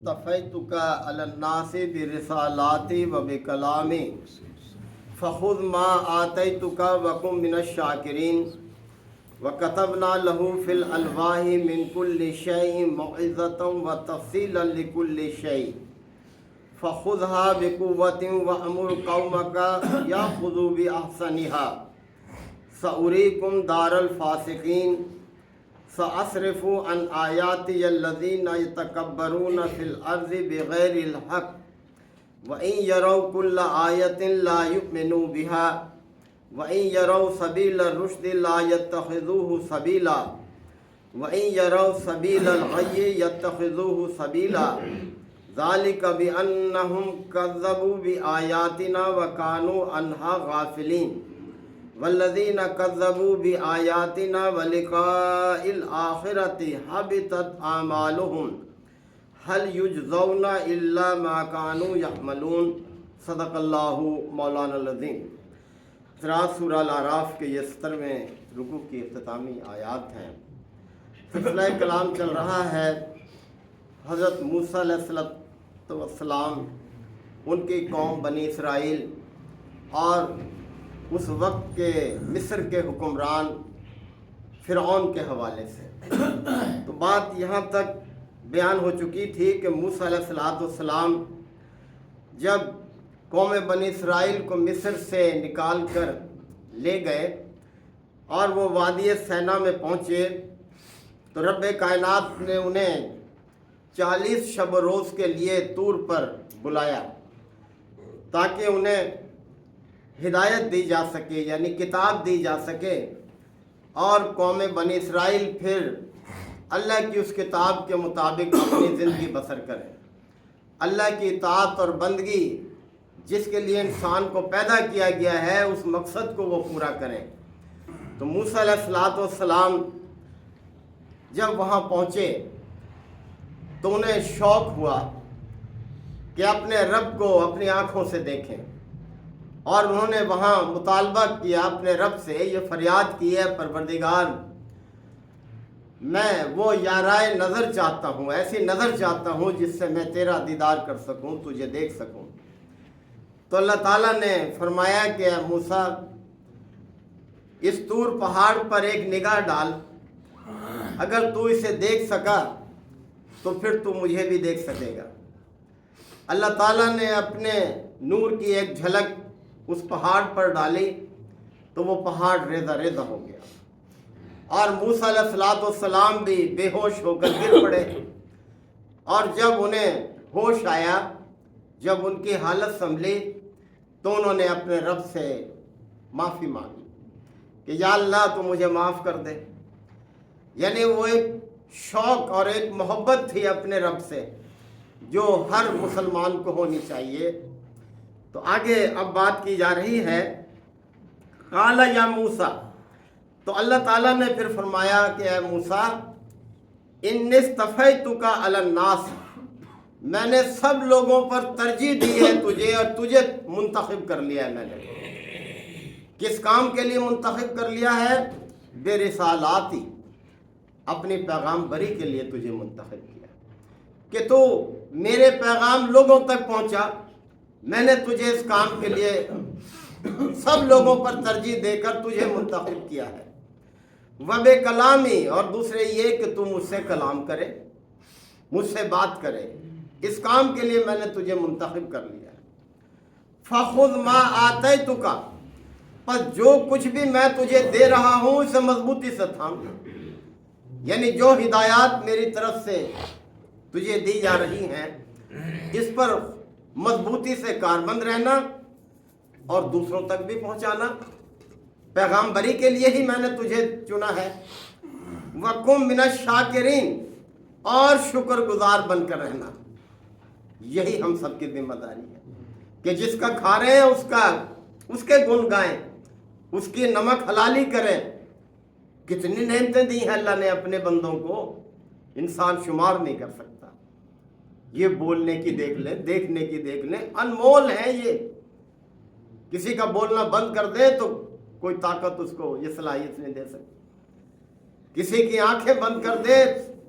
اصطفیتک علی الناس برسالاتی و بکلامی فخذ ما آتیتک وکن من الشاکرین وکتبنا له فی الالواح من کل شیء موعظۃ وتفصیلا لکل شیء فخذها بقوۃ وامر قومک یاخذوا باحسنها ساریکم دار الفاسقین سأصرف عن آیاتی الذین یتکبرون فی الارض بغیر الحق وإن يروا كل آیۃ لا یؤمنوا بها وإن يروا سبیل الرشد لا يتخذوه سبیلا وإن يروا سبیل الغی يتخذوه سبیلا ذلك بأنهم كذبوا بآیاتنا وكانوا عنها غافلین والذین کذبوا بآیاتنا ولقاء الآخرۃ حبطت اعمالهم هل یجزون الا ما كانوا یعملون صدق اللہ مولانا العظیم۔ سورہ الاعراف کے یہ 70ویں رکوع کی اختتامی آیات ہیں۔ سلسلہ کلام چل رہا ہے حضرت موسیٰ علیہ السلام، ان کی قوم بنی اسرائیل اور اس وقت کے مصر کے حکمران فرعون کے حوالے سے۔ تو بات یہاں تک بیان ہو چکی تھی کہ موسیٰ علیہ السلام جب قوم بنی اسرائیل کو مصر سے نکال کر لے گئے اور وہ وادی سینا میں پہنچے تو رب کائنات نے انہیں 40 شب و روز کے لیے طور پر بلایا تاکہ انہیں ہدایت دی جا سکے، یعنی کتاب دی جا سکے، اور قوم بنی اسرائیل پھر اللہ کی اس کتاب کے مطابق اپنی زندگی بسر کرے، اللہ کی اطاعت اور بندگی جس کے لیے انسان کو پیدا کیا گیا ہے اس مقصد کو وہ پورا کریں۔ تو موسیٰ علیہ السلام جب وہاں پہنچے تو انہیں شوق ہوا کہ اپنے رب کو اپنی آنکھوں سے دیکھیں، اور انہوں نے وہاں مطالبہ کیا اپنے رب سے، یہ فریاد کی ہے، پروردگار میں وہ یارائے نظر چاہتا ہوں، ایسی نظر چاہتا ہوں جس سے میں تیرا دیدار کر سکوں، تجھے دیکھ سکوں۔ تو اللہ تعالیٰ نے فرمایا کہ اے موسیٰ، اس طور پہاڑ پر ایک نگاہ ڈال، اگر تو اسے دیکھ سکا تو پھر تو مجھے بھی دیکھ سکے گا۔ اللہ تعالیٰ نے اپنے نور کی ایک جھلک اس پہاڑ پر ڈالی تو وہ پہاڑ ریزہ ریزہ ہو گیا، اور موسیٰ علیہ السلام بھی بے ہوش ہو کر گر پڑے، اور جب انہیں ہوش آیا، جب ان کی حالت سنبھلی تو انہوں نے اپنے رب سے معافی مانگی کہ یا اللہ تو مجھے معاف کر دے۔ یعنی وہ ایک شوق اور ایک محبت تھی اپنے رب سے جو ہر مسلمان کو ہونی چاہیے۔ تو آگے اب بات کی جا رہی ہے، قال یا موسیٰ، تو اللہ تعالیٰ نے پھر فرمایا کہ اے موسیٰ، انی اصطفیتک علی الناس، میں نے سب لوگوں پر ترجیح دی ہے تجھے، اور تجھے منتخب کر لیا ہے میں نے۔ کس کام کے لیے منتخب کر لیا ہے؟ برسالاتی، اپنی پیغام بری کے لیے تجھے منتخب کیا کہ تو میرے پیغام لوگوں تک پہنچا۔ میں نے تجھے اس کام کے لیے سب لوگوں پر ترجیح دے کر تجھے منتخب کیا ہے۔ وبے کلامی، اور دوسرے یہ کہ تو مجھ سے کلام کرے، مجھ سے بات کرے، اس کام کے لیے میں نے تجھے منتخب کر لیا ہے۔ فخذ ما آتیتک، پس جو کچھ بھی میں تجھے دے رہا ہوں اسے مضبوطی سے تھام، یعنی جو ہدایات میری طرف سے تجھے دی جا رہی ہیں اس پر مضبوطی سے کاربند رہنا اور دوسروں تک بھی پہنچانا۔ پیغام بری کے لیے ہی میں نے تجھے چنا ہے۔ وَكُن مِّنَ الشَّاكِرِينَ، اور شکر گزار بن کر رہنا۔ یہی ہم سب کی ذمہ داری ہے کہ جس کا کھا رہے ہیں اس کے گن گائیں، اس کی نمک حلالی کریں۔ کتنی نعمتیں دی ہیں اللہ نے اپنے بندوں کو، انسان شمار نہیں کر سکتا۔ یہ بولنے کی دیکھ لیں، دیکھنے کی دیکھ لیں، انمول ہیں یہ۔ کسی کا بولنا بند کر دے تو کوئی طاقت اس کو یہ صلاحیت نہیں دے سکتی، کسی کی آنکھیں بند کر دے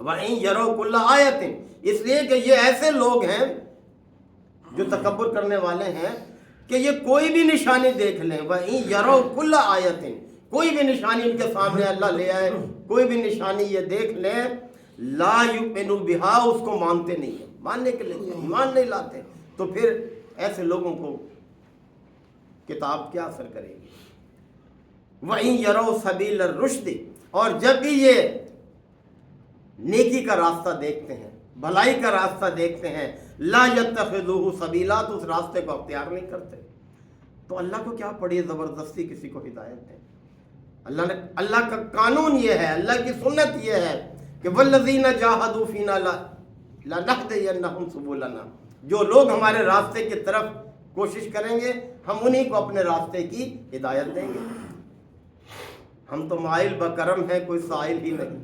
وَإِن يَرَوْا كُلَّ آیَةٍ، اس لیے کہ یہ ایسے لوگ ہیں جو تکبر کرنے والے ہیں کہ یہ کوئی بھی نشانی دیکھ لیں، وَإِن يَرَوْا كُلَّ آیَةٍ، کوئی بھی نشانی ان کے سامنے اللہ لے آئے، کوئی بھی نشانی یہ دیکھ لیں، لا یؤمنوا بہا، اس کو مانتے نہیں ہیں، ماننے کے لیے ایمان نہیں لاتے، تو پھر ایسے لوگوں کو کتاب کیا اثر کرے گی۔ وَإِن يَرَوْا سَبِيلَ الرُّشْدِ، اور جب بھی یہ نیکی کا راستہ دیکھتے ہیں، بھلائی کا راستہ دیکھتے ہیں، لا يَتَّخِذُوهُ سَبِيلًا، تو اس راستے کو اختیار نہیں کرتے۔ تو اللہ کو کیا پڑی زبردستی کسی کو ہدایت ہے؟ اللہ کا قانون یہ ہے، اللہ کی سنت یہ ہے کہ وَالَّذِينَ جَاهَدُوا فِينَا لَنَهْدِيَنَّهُمْ سُبُلَنَا، جو لوگ ہمارے راستے کی طرف کوشش کریں گے ہم انہی کو اپنے راستے کی ہدایت دیں گے۔ ہم تو مائل بکرم ہیں، کوئی سائل ہی نہیں،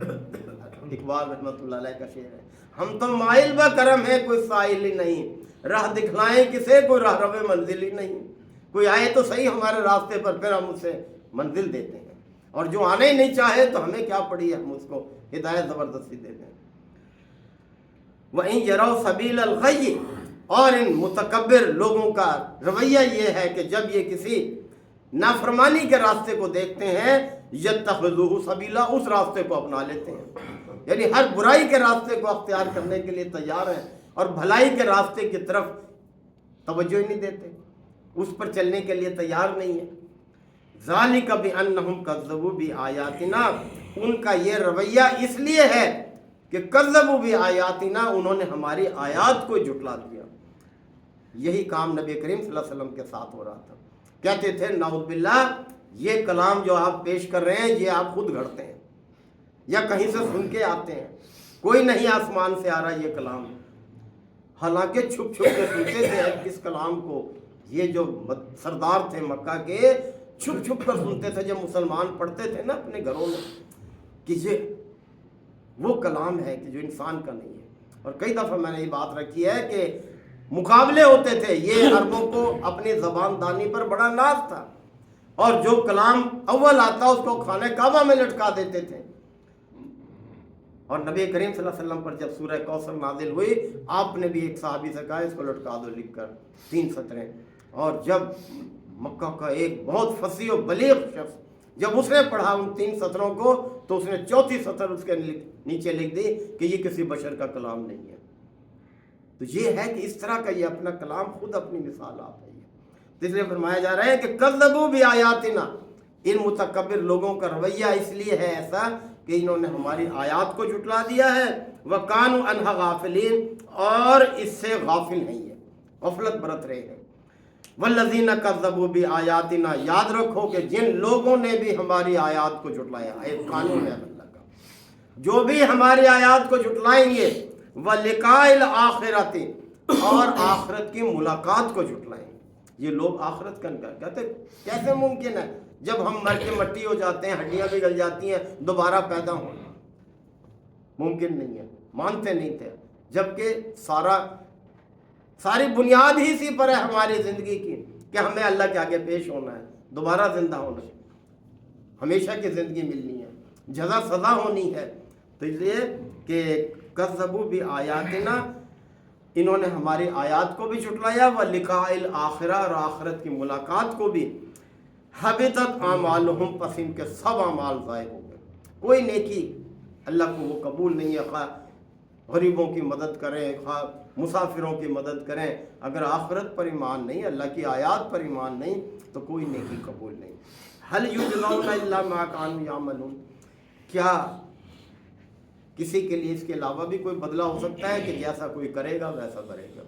اقبال رحمۃ اللہ علیہ کا شعر ہے، ہم تو مائل بکرم ہیں، کوئی سائل ہی نہیں، راہ دکھلائیں کسے، کوئی راہ رو منزل ہی نہیں، کوئی آئے تو صحیح ہمارے راستے پر، پھر ہم اسے منزل دیتے ہیں، اور جو آنے ہی نہیں چاہے تو ہمیں کیا پڑی ہے، ہم اس کو ہدایت زبردستی دیتے ہیں۔ وَإِن يَرَوْا سَبِيلَ الْغَيِّ، اور ان متکبر لوگوں کا رویہ یہ ہے کہ جب یہ کسی نافرمانی کے راستے کو دیکھتے ہیں، يَتَّخِذُوهُ سَبِيلًا، اس راستے کو اپنا لیتے ہیں، یعنی ہر برائی کے راستے کو اختیار کرنے کے لیے تیار ہیں، اور بھلائی کے راستے کی طرف توجہ ہی نہیں دیتے، اس پر چلنے کے لیے تیار نہیں ہے۔ ذَلِكَ بِأَنَّهُمْ كَذَّبُوا بِآيَاتِنَا، ان کا یہ رویہ اس لیے ہے کہ کذبوا بآیاتنا، انہوں نے ہماری آیات کو جھٹلا دیا۔ یہی کام نبی کریم صلی اللہ علیہ وسلم کے ساتھ ہو رہا تھا، کہتے تھے نعوذ باللہ یہ کلام جو آپ پیش کر رہے ہیں یہ آپ خود گھڑتے ہیں یا کہیں سے سن کے آتے ہیں، کوئی نہیں آسمان سے آ رہا یہ کلام، حالانکہ چھپ چھپ کے سنتے تھے اس کلام کو۔ یہ جو سردار تھے مکہ کے چھپ چھپ کر سنتے تھے، جب مسلمان پڑھتے تھے نا اپنے گھروں میں کہ یہ وہ کلام ہے کہ جو انسان کا نہیں ہے۔ اور کئی دفعہ میں نے یہ بات رکھی ہے کہ مقابلے ہوتے تھے، یہ عربوں کو اپنی زبان دانی پر بڑا ناز تھا، اور جو کلام اول آتا اس کو خانہ کعبہ میں لٹکا دیتے تھے۔ اور نبی کریم صلی اللہ علیہ وسلم پر جب سورہ کوثر نازل ہوئی، آپ نے بھی ایک صحابی سے کہا اس کو لٹکا دو لکھ کر 3 سطریں، اور جب مکہ کا ایک بہت فصیح و بلیغ شخص جب اس نے پڑھا ان 3 سطروں کو تو اس نے 4تھی سطر اس کے نیچے لکھ دی کہ یہ کسی بشر کا کلام نہیں ہے۔ تو یہ ہے کہ اس طرح کا یہ اپنا کلام خود اپنی مثال آپ ہے۔ تو اس لیے فرمایا جا رہا ہے کہ کذبوا بآیاتنا، ان متکبر لوگوں کا رویہ اس لیے ہے ایسا کہ انہوں نے ہماری آیات کو جھٹلا دیا ہے، وَكَانُوا عَنْهَا غَافِلِينَ، اور اس سے غافل نہیں ہے، غفلت برت رہے ہیں۔ وَالَّذِينَ كَذَّبُوا بِآيَاتِنَا، یاد رکھو کہ جن لوگوں نے بھی ہماری آیات کو جھٹلایا، ایک قانون ہے اللہ کا، جو بھی ہماری آیات کو جھٹلائیں گے، وَلِقَاءِ الْآخِرَةِ، اور آخرت کی ملاقات کو جھٹلائیں گے۔ یہ لوگ آخرت کا انکار کہتے کیسے ممکن ہے جب ہم مر کے مٹی ہو جاتے ہیں، ہڈیاں بھی گل جاتی ہیں، دوبارہ پیدا ہونا ممکن نہیں ہے، مانتے نہیں تھے، جبکہ ساری بنیاد ہی اسی پر ہے ہماری زندگی کی کہ ہمیں اللہ کے آگے پیش ہونا ہے، دوبارہ زندہ ہونا ہے، ہمیشہ کی زندگی ملنی ہے، جزا سزا ہونی ہے۔ تو اس لیے کہ کذبوا بآیاتنا، انہوں نے ہماری آیات کو بھی جھٹلایا، وَلِقَاءِ الْآخِرَةِ، اور آخرت کی ملاقات کو بھی، حبطت اعمالہم، پس ان کے سب اعمال ضائع ہو گئے، کوئی نیکی اللہ کو وہ قبول نہیں ہے، خواہ غریبوں کی مدد کریں، خواہ مسافروں کی مدد کریں، اگر آخرت پر ایمان نہیں، اللہ کی آیات پر ایمان نہیں تو کوئی نیکی قبول نہیں۔ هل یجزون الا ما كانوا یعملون، کیا کسی کے لیے اس کے علاوہ بھی کوئی بدلہ ہو سکتا ہے کہ جیسا کوئی کرے گا ویسا کرے گا؟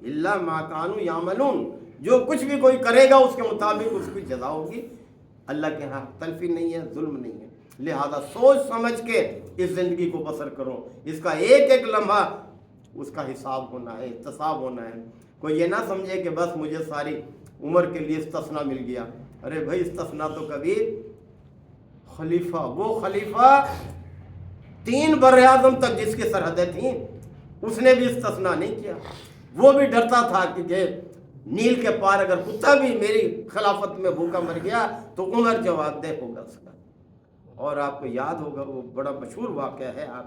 الا ما كانوا یعملون، جو کچھ بھی کوئی کرے گا اس کے مطابق اس کی جزا ہوگی۔ اللہ کے ہاں تلفی نہیں ہے، ظلم نہیں ہے، لہذا سوچ سمجھ کے اس زندگی کو بسر کرو، اس کا ایک ایک لمحہ اس کا حساب ہونا ہے، احتساب ہونا ہے۔ کوئی یہ نہ سمجھے کہ بس مجھے ساری عمر کے لیے استثنا مل گیا، ارے بھائی استثنا تو کبھی وہ خلیفہ 3 براعظم تک جس کی سرحدیں تھیں اس نے بھی استثنا نہیں کیا، وہ بھی ڈرتا تھا کہ نیل کے پار اگر کتا بھی میری خلافت میں بھوکا مر گیا تو عمر جواب دہ ہوگا اس کا۔ اور آپ کو یاد ہوگا وہ بڑا مشہور واقعہ ہے، آپ